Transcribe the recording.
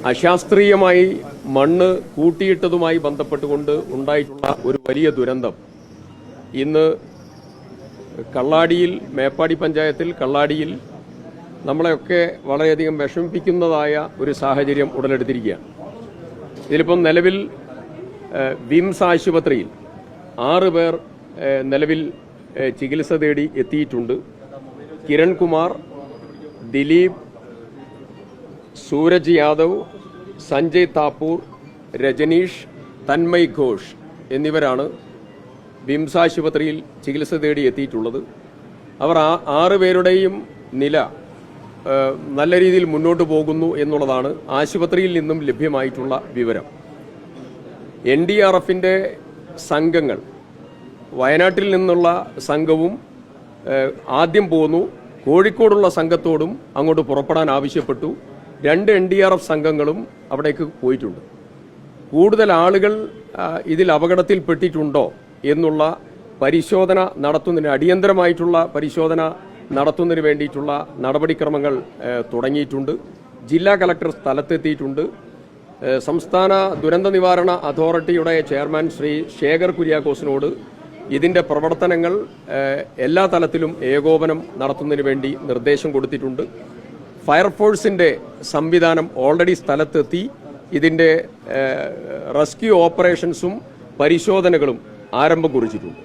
അശാസ്ത്രീയമായി മണ്ണ് കൂട്ടിയിട്ടതുമായി ബന്ധപ്പെട്ടുകൊണ്ട് ഉണ്ടായിട്ടുള്ള ഒരു വലിയ ദുരന്തം ഇന്ന് കള്ളാടിയിൽ, മേപ്പാടി പഞ്ചായത്തിൽ കള്ളാടിയിൽ നമ്മളെയൊക്കെ വളരെയധികം വിഷമിപ്പിക്കുന്നതായ ഒരു സാഹചര്യം ഉടലെടുത്തിരിക്കുകയാണ്. ഇതിലിപ്പം നിലവിൽ വിംസ് ആശുപത്രിയിൽ 6 പേർ നിലവിൽ ചികിത്സ തേടി എത്തിയിട്ടുണ്ട്. കിരൺകുമാർ, ദിലീപ്, സൂരജ് യാദവ്, സഞ്ജയ് താപ്പൂർ, രജനീഷ്, തന്മയ് ഘോഷ് എന്നിവരാണ് വിംസ് ആശുപത്രിയിൽ ചികിത്സ തേടി എത്തിയിട്ടുള്ളത്. അവർ 6 പേരുടെയും നില നല്ല രീതിയിൽ മുന്നോട്ട് പോകുന്നു എന്നുള്ളതാണ് ആശുപത്രിയിൽ നിന്നും ലഭ്യമായിട്ടുള്ള വിവരം. NDRFന്റെ സംഘങ്ങൾ, വയനാട്ടിൽ നിന്നുള്ള സംഘവും ആദ്യം പോന്നു. കോഴിക്കോടുള്ള സംഘത്തോടും അങ്ങോട്ട് പുറപ്പെടാൻ ആവശ്യപ്പെട്ടു. 2 NDRF സംഘങ്ങളും അവിടേക്ക് പോയിട്ടുണ്ട്. കൂടുതൽ ആളുകൾ ഇതിൽ അപകടത്തിൽപ്പെട്ടിട്ടുണ്ടോ എന്നുള്ള പരിശോധന നടത്തുന്നതിന്, അടിയന്തരമായിട്ടുള്ള പരിശോധന നടത്തുന്നതിന് വേണ്ടിയിട്ടുള്ള നടപടിക്രമങ്ങൾ തുടങ്ങിയിട്ടുണ്ട്. ജില്ലാ കളക്ടർ സ്ഥലത്തെത്തിയിട്ടുണ്ട്. സംസ്ഥാന ദുരന്ത നിവാരണ അതോറിറ്റിയുടെ ചെയർമാൻ ശ്രീ ശേഖർ കുര്യാക്കോസിനോട് ഇതിൻ്റെ പ്രവർത്തനങ്ങൾ എല്ലാ തലത്തിലും ഏകോപനം നടത്തുന്നതിന് വേണ്ടി നിർദ്ദേശം കൊടുത്തിട്ടുണ്ട്. ഫയർഫോഴ്സിൻ്റെ സംവിധാനം ഓൾറെഡി സ്ഥലത്തെത്തി ഇതിൻ്റെ റെസ്ക്യൂ ഓപ്പറേഷൻസും പരിശോധനകളും ആരംഭം കുറിച്ചിട്ടുണ്ട്.